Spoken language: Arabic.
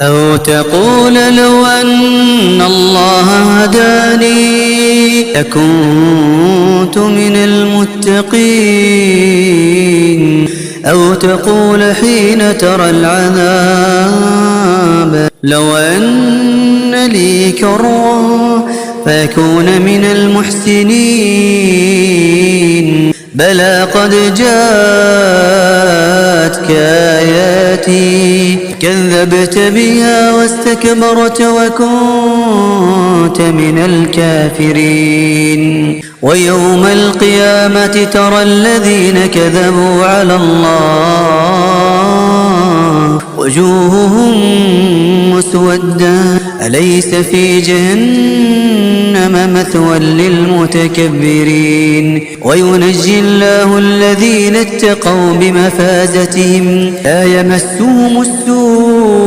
أو تقول لو أن الله هداني لكنت من المتقين. أو تقول حين ترى العذاب لو أن لي كرة فأكون من المحسنين. بلى قد جاءتك آياتي كذبت بها واستكبرت وكنت من الكافرين. ويوم القيامة ترى الذين كذبوا على الله وجوههم مسودة أليس في جهنم مثوى للمتكبرين. وينجي الله الذين اتقوا بمفازتهم لا يمسهم السوء